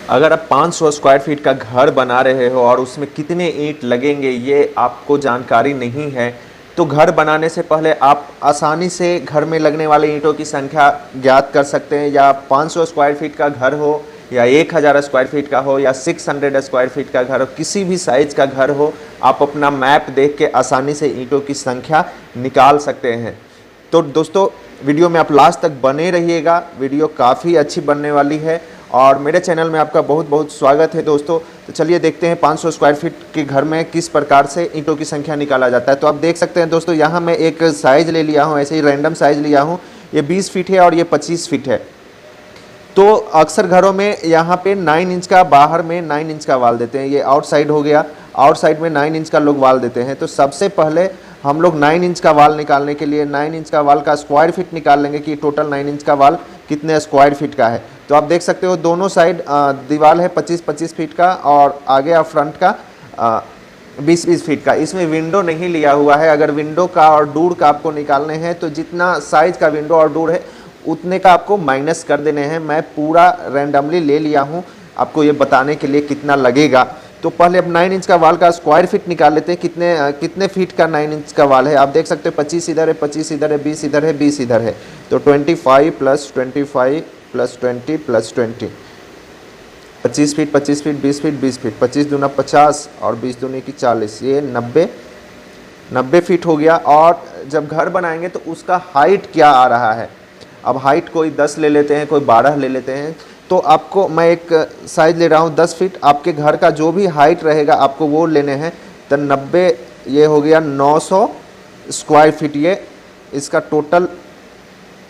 अगर आप 500 square feet का घर बना रहे हो और उसमें कितने ईंट लगेंगे ये आपको जानकारी नहीं है, तो घर बनाने से पहले आप आसानी से घर में लगने वाले ईंटों की संख्या ज्ञात कर सकते हैं। या 500 स्क्वायर फीट का घर हो या 1000 स्क्वायर फीट का हो या 600 स्क्वायर फीट का घर हो, किसी भी साइज़ का घर हो, आप अपना मैप देख के आसानी से ईंटों की संख्या निकाल सकते हैं। तो दोस्तों, वीडियो में आप लास्ट तक बने रहिएगा, वीडियो काफ़ी अच्छी बनने वाली है और मेरे चैनल में आपका बहुत बहुत स्वागत है दोस्तों। तो चलिए देखते हैं 500 स्क्वायर फीट के घर में किस प्रकार से ईंटों की संख्या निकाला जाता है। तो आप देख सकते हैं दोस्तों, यहाँ मैं एक साइज़ ले लिया हूँ, ऐसे ही रैंडम साइज़ लिया हूँ। ये 20 फीट है और ये 25 फीट है। तो अक्सर घरों में यहाँ पे 9 इंच का, बाहर में 9 इंच का वाल देते हैं। ये आउटसाइड हो गया, आउटसाइड में 9 इंच का लोग वाल देते हैं। तो सबसे पहले हम लोग 9 इंच का वाल निकालने के लिए 9 इंच का वाल का स्क्वायर फीट निकाल लेंगे कि टोटल 9 इंच का वाल कितने स्क्वायर फीट का है। तो आप देख सकते हो दोनों साइड दीवार है 25-25 फीट का और आगे आप फ्रंट का 20-20 फीट का। इसमें विंडो नहीं लिया हुआ है। अगर विंडो का और डोर का आपको निकालने हैं तो जितना साइज का विंडो और डोर है उतने का आपको माइनस कर देने हैं। मैं पूरा रैंडमली ले लिया हूँ आपको ये बताने के लिए कितना लगेगा। तो पहले अब 9 इंच का वाल का स्क्वायर फीट निकाल लेते हैं। कितने फीट का 9 इंच का वाल है। आप देख सकते हो 25 इधर है, 25 इधर है, 20 इधर है, 20 इधर है। तो 25 plus 25 plus 20 plus 20, 25 feet 25 feet 20 feet 20 feet, 25 दूना 50 और 20 दूनी की 40, ये 90 फीट हो गया। और जब घर बनाएंगे तो उसका हाइट क्या आ रहा है। अब हाइट कोई 10 ले लेते हैं, कोई 12 ले लेते हैं। तो आपको मैं एक साइज ले रहा हूँ 10 फीट। आपके घर का जो भी हाइट रहेगा आपको वो लेने हैं। तो 90, ये हो गया 900 स्क्वायर फीट। ये इसका टोटल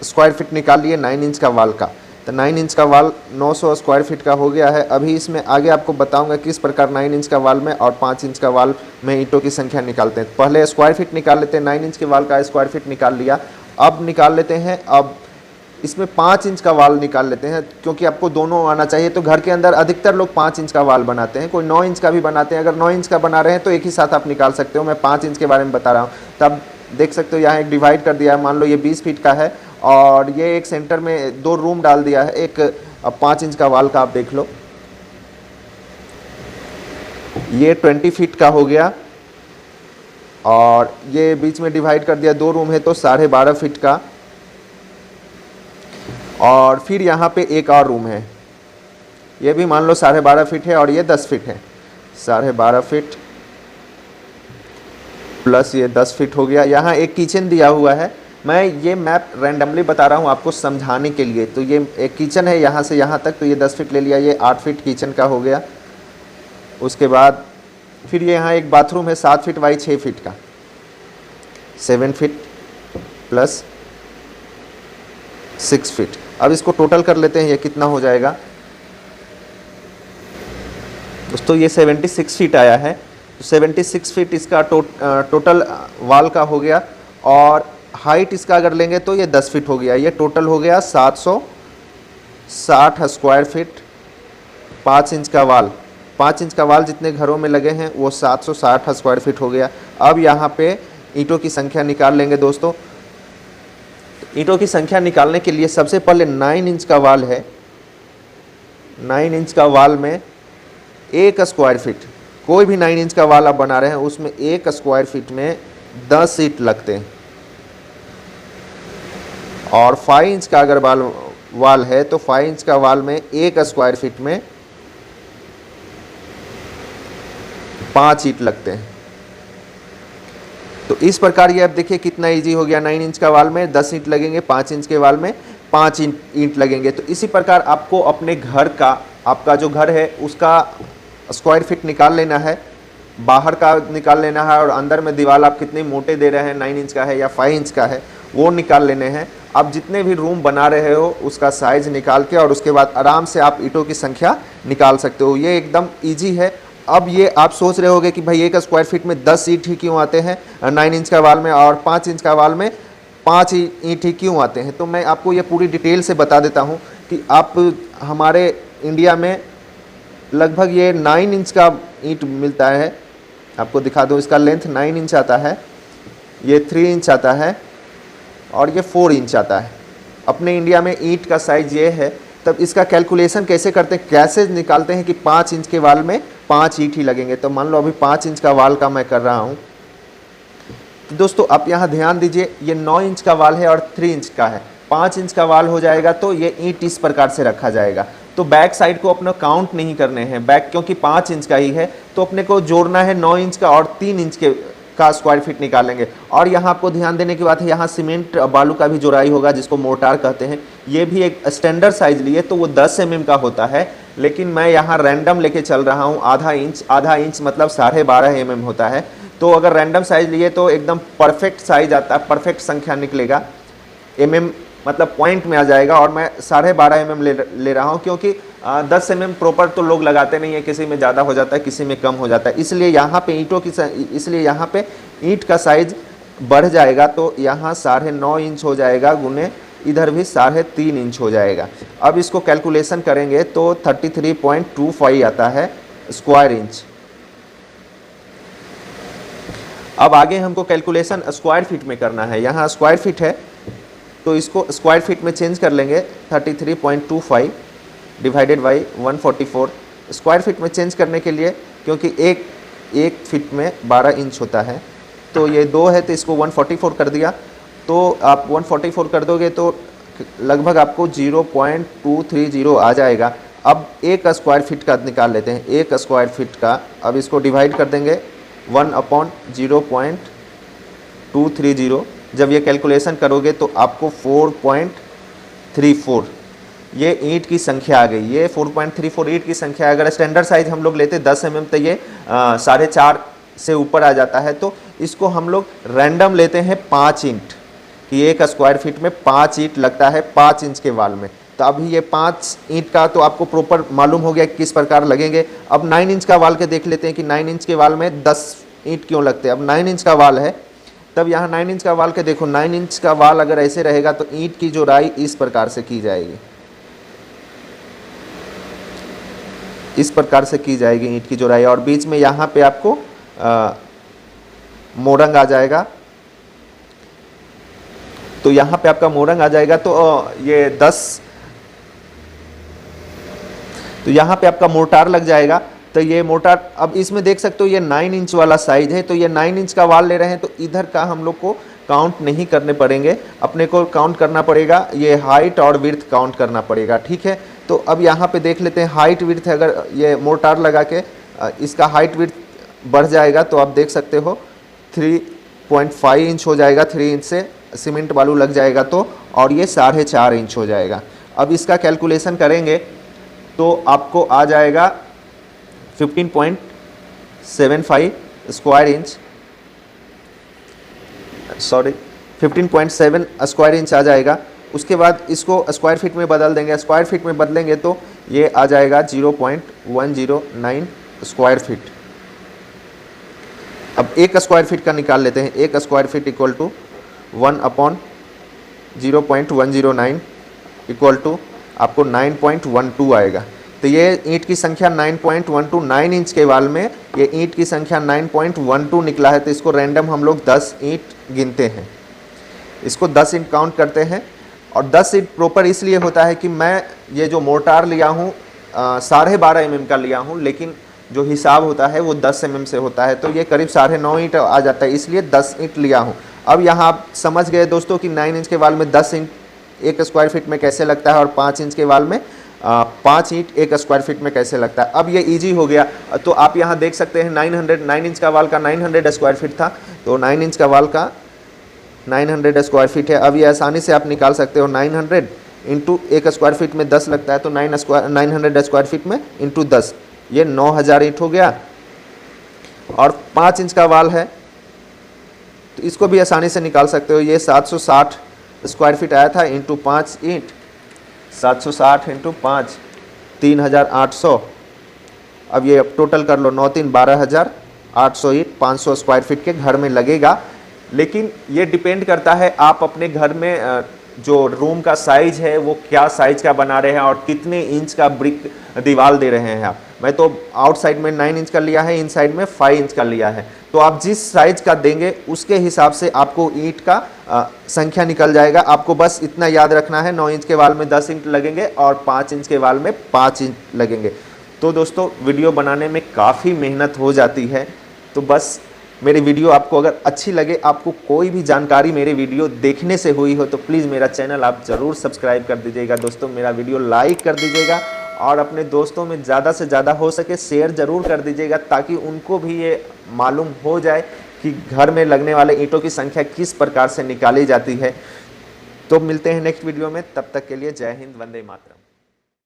स्क्वायर फीट निकाल लिए 9 इंच का वाल का। तो 9 इंच का वाल 900 स्क्वायर फीट का हो गया है। अभी इसमें आगे आपको बताऊंगा किस प्रकार 9 इंच का वाल में और 5 इंच का वाल में ईंटों की संख्या निकालते हैं। पहले स्क्वायर फीट निकाल लेते हैं। 9 इंच के वाल का स्क्वायर फीट निकाल लिया। अब निकाल लेते हैं, अब इसमें 5 इंच का वाल निकाल लेते हैं क्योंकि आपको दोनों आना चाहिए। तो घर के अंदर अधिकतर लोग 5 इंच का वाल बनाते हैं, कोई 9 इंच का भी बनाते हैं। अगर 9 इंच का बना रहे हैं तो एक ही साथ आप निकाल सकते हो। मैं 5 इंच के बारे में बता रहा हूँ। तब देख सकते हो यहाँ एक डिवाइड कर दिया है। मान लो ये 20 फीट का है और ये एक सेंटर में 2 रूम डाल दिया है। एक अब 5 इंच का वाल का आप देख लो, ये 20 फीट का हो गया और ये बीच में डिवाइड कर दिया, 2 रूम है तो 12.5 फीट का। और फिर यहाँ पे एक और रूम है, ये भी मान लो 12.5 फीट है और ये 10 फीट है। 12.5 फीट प्लस ये 10 फीट हो गया। यहाँ एक किचन दिया हुआ है। मैं ये मैप रैंडमली बता रहा हूँ आपको समझाने के लिए। तो ये एक किचन है यहाँ से यहाँ तक, तो ये 10 फीट ले लिया। ये 8 फीट किचन का हो गया। उसके बाद फिर ये यहाँ एक बाथरूम है 7 फीट बाई 6 फीट का, 7 फीट प्लस 6 फीट। अब इसको टोटल कर लेते हैं, ये कितना हो जाएगा दोस्तों। ये 76 फीट आया है। तो 76 फीट इसका टोटल वाल का हो गया। और हाइट इसका अगर लेंगे तो ये 10 फीट हो गया। ये टोटल हो गया 760 स्क्वायर फीट। 5 इंच का वाल, 5 इंच का वाल जितने घरों में लगे हैं वो 760 स्क्वायर फीट हो गया। अब यहाँ पे ईंटों की संख्या निकाल लेंगे दोस्तों। ईंटों की संख्या निकालने के लिए सबसे पहले 9 इंच का वाल है। 9 इंच का वाल में 1 स्क्वायर फीट, कोई भी 9 इंच का वाल आप बना रहे हैं उसमें 1 स्क्वायर फीट में 10 ईंट लगते हैं। और 5 इंच का अगर वाल है तो 5 इंच का वाल में 1 स्क्वायर फीट में 5 ईंट लगते हैं। तो इस प्रकार ये अब देखिए कितना इजी हो गया। 9 इंच का वाल में 10 ईंट लगेंगे, 5 इंच के वाल में 5 ईंट लगेंगे। तो इसी प्रकार आपको अपने घर का, आपका जो घर है उसका स्क्वायर फीट निकाल लेना है, बाहर का निकाल लेना है और अंदर में दीवार आप कितने मोटे दे रहे हैं, 9 इंच का है या 5 इंच का है, वो निकाल लेने हैं। आप जितने भी रूम बना रहे हो उसका साइज निकाल के और उसके बाद आराम से आप ईंटों की संख्या निकाल सकते हो। ये एकदम ईजी है। अब ये आप सोच रहे होगे कि भाई 1 स्क्वायर फीट में 10 ईंट ही क्यों आते हैं 9 इंच का वाल में, और 5 इंच का वाल में 5 ईंट ही क्यों आते हैं। तो मैं आपको ये पूरी डिटेल से बता देता हूँ कि आप हमारे इंडिया में लगभग ये 9 इंच का ईंट मिलता है। आपको दिखा दूँ, इसका लेंथ 9 इंच आता है, ये 3 इंच आता है और ये 4 इंच आता है। अपने इंडिया में ईंट का साइज़ ये है तब इसका कैलकुलेशन कैसे करते हैं, कैसे निकालते हैं कि 5 इंच के वाल में 5 ईंट ही लगेंगे। तो मान लो अभी 5 इंच का वाल का मैं कर रहा हूँ। तो दोस्तों आप यहाँ ध्यान दीजिए, ये 9 इंच का वाल है और 3 इंच का है। 5 इंच का वाल हो जाएगा तो ये ईंट इस प्रकार से रखा जाएगा। तो बैक साइड को अपना काउंट नहीं करने हैं, बैक क्योंकि 5 इंच का ही है तो अपने को जोड़ना है 9 इंच का और 3 इंच के का स्क्वायर फीट निकालेंगे। और यहाँ आपको ध्यान देने की बात है, यहाँ सीमेंट बालू का भी जोड़ाई होगा जिसको मोर्टार कहते हैं। ये भी एक स्टैंडर्ड साइज लिए तो वो 10 mm का होता है, लेकिन मैं यहाँ रैंडम लेके चल रहा हूँ। आधा इंच मतलब 12.5 mm होता है। तो अगर रैंडम साइज लिए तो एकदम परफेक्ट साइज आता है, परफेक्ट संख्या निकलेगा। mm मतलब पॉइंट में आ जाएगा और मैं 12.5 mm ले रहा हूँ, क्योंकि 10 mm प्रॉपर तो लोग लगाते नहीं है, किसी में ज़्यादा हो जाता है, किसी में कम हो जाता है। इसलिए यहाँ पे इसलिए यहाँ पे ईंट का साइज बढ़ जाएगा। तो यहाँ 9.5 इंच हो जाएगा, गुने इधर भी 3.5 इंच हो जाएगा। अब इसको कैलकुलेशन करेंगे तो 33.25 आता है स्क्वायर इंच। अब आगे हमको कैलकुलेशन स्क्वायर फीट में करना है। यहाँ स्क्वायर फीट है तो इसको स्क्वायर फीट में चेंज कर लेंगे। 33.25 डिवाइडेड बाई 144 स्क्वायर फीट में चेंज करने के लिए, क्योंकि एक फीट में 12 इंच होता है, तो ये 2 है तो इसको 144 कर दिया। तो आप 144 कर दोगे तो लगभग आपको 0.230 आ जाएगा। अब एक स्क्वायर फीट का निकाल लेते हैं। एक स्क्वायर फीट का अब इसको डिवाइड कर देंगे 1/0.230। जब ये कैलकुलेशन करोगे तो आपको 4.34 ये ईंट की संख्या आ गई। ये 4.34 ईंट की संख्या। अगर स्टैंडर्ड साइज हम लोग लेते 10 mm तो ये 4.5 से ऊपर आ जाता है। तो इसको हम लोग रैंडम लेते हैं 5 ईंट, कि एक स्क्वायर फीट में 5 ईंट लगता है 5 इंच के वाल में। तो अभी ये 5 ईंट का तो आपको प्रॉपर मालूम हो गया किस प्रकार लगेंगे। अब 9 इंच का वाल के देख लेते हैं कि 9 इंच के वाल में 10 ईंट क्यों लगते हैं। अब 9 इंच का वाल है, तब यहाँ 9 इंच का वाल के देखो, 9 इंच का वाल अगर ऐसे रहेगा तो ईंट की जोड़ाई इस प्रकार से की जाएगी, इस प्रकार से की जाएगी ईंट की जोड़ाई। और बीच में यहाँ पे आपको मोरंग आ जाएगा। तो यहाँ पे आपका मोरंग आ जाएगा तो ये 10, तो यहाँ पे आपका मोर्टार लग जाएगा। तो ये मोर्टार, अब इसमें देख सकते हो ये 9 इंच वाला साइज है, तो ये 9 इंच का वाल ले रहे हैं तो इधर का हम लोग को काउंट नहीं करने पड़ेंगे, अपने को काउंट करना पड़ेगा ये हाइट और विड्थ काउंट करना पड़ेगा। ठीक है, तो अब यहाँ पे देख लेते हैं हाइट विड्थ। अगर ये मोर्टार लगा के इसका हाइट विड्थ बढ़ जाएगा तो आप देख सकते हो 3.5 इंच हो जाएगा। 3 इंच से सीमेंट बालू लग जाएगा तो, और ये 4.5 इंच हो जाएगा। अब इसका कैलकुलेशन करेंगे तो आपको आ जाएगा 15.75 स्क्वायर इंच, 15.7 स्क्वायर इंच आ जाएगा। उसके बाद इसको स्क्वायर फीट में बदल देंगे। स्क्वायर फीट में बदलेंगे तो ये आ जाएगा 0.109 स्क्वायर फीट। अब एक स्क्वायर फीट का निकाल लेते हैं। एक square feet equal to 1/0.109 equal to आपको 9.12 आएगा। तो ये ईंट की संख्या 9.12, 9 इंच के वाल में ये ईंट की संख्या 9.12 निकला है। तो इसको रैंडम हम लोग 10 ईंट गिनते हैं, इसको 10 ईंट काउंट करते हैं। और 10 ईंट प्रॉपर इसलिए होता है कि मैं ये जो मोर्टार लिया हूँ 12.5 mm का लिया हूँ, लेकिन जो हिसाब होता है वो 10 mm से होता है, तो ये करीब 9.5 ईंट आ जाता है, इसलिए 10 ईंट लिया हूँ। अब यहाँ आप समझ गए दोस्तों कि 9 इंच के वाल में 10 ईंट एक स्क्वायर फीट में कैसे लगता है और 5 इंच के वाल में 5 ईंट एक स्क्वायर फीट में कैसे लगता है। अब ये इजी हो गया। तो आप यहाँ देख सकते हैं 9 इंच का वाल का 900 स्क्वायर फीट था, तो 9 इंच का वाल का 900 स्क्वायर फीट है। अब ये आसानी से आप निकाल सकते हो 900 इंटू एक स्क्वायर फीट में 10 लगता है, तो 900 स्क्वायर फीट में इंटू 10, ये 9000 ईंट हो गया। और 5 इंच का वाल है तो इसको भी आसानी से निकाल सकते हो। ये 760 स्क्वायर फीट आया था इंटू 5 ईंट, 760 इंटू 5 3800। अब ये टोटल कर लो, 9 3 12,800 ईंट 500 स्क्वायर फीट के घर में लगेगा। लेकिन ये डिपेंड करता है आप अपने घर में जो रूम का साइज है वो क्या साइज का बना रहे हैं और कितने इंच का ब्रिक दीवार दे रहे हैं आप। मैं तो आउटसाइड में 9 इंच का लिया है, इनसाइड में 5 इंच का लिया है। तो आप जिस साइज का देंगे उसके हिसाब से आपको ईंट का संख्या निकल जाएगा। आपको बस इतना याद रखना है, 9 इंच के वाल में 10 इंच लगेंगे और 5 इंच के वाल में 5 इंच लगेंगे। तो दोस्तों वीडियो बनाने में काफ़ी मेहनत हो जाती है। तो बस मेरी वीडियो आपको अगर अच्छी लगे, आपको कोई भी जानकारी मेरे वीडियो देखने से हुई हो, तो प्लीज़ मेरा चैनल आप ज़रूर सब्सक्राइब कर दीजिएगा दोस्तों। मेरा वीडियो लाइक कर दीजिएगा और अपने दोस्तों में ज़्यादा से ज़्यादा हो सके शेयर ज़रूर कर दीजिएगा, ताकि उनको भी ये मालूम हो जाए कि घर में लगने वाले ईंटों की संख्या किस प्रकार से निकाली जाती है। तो मिलते हैं नेक्स्ट वीडियो में, तब तक के लिए जय हिंद, वंदे मातरम।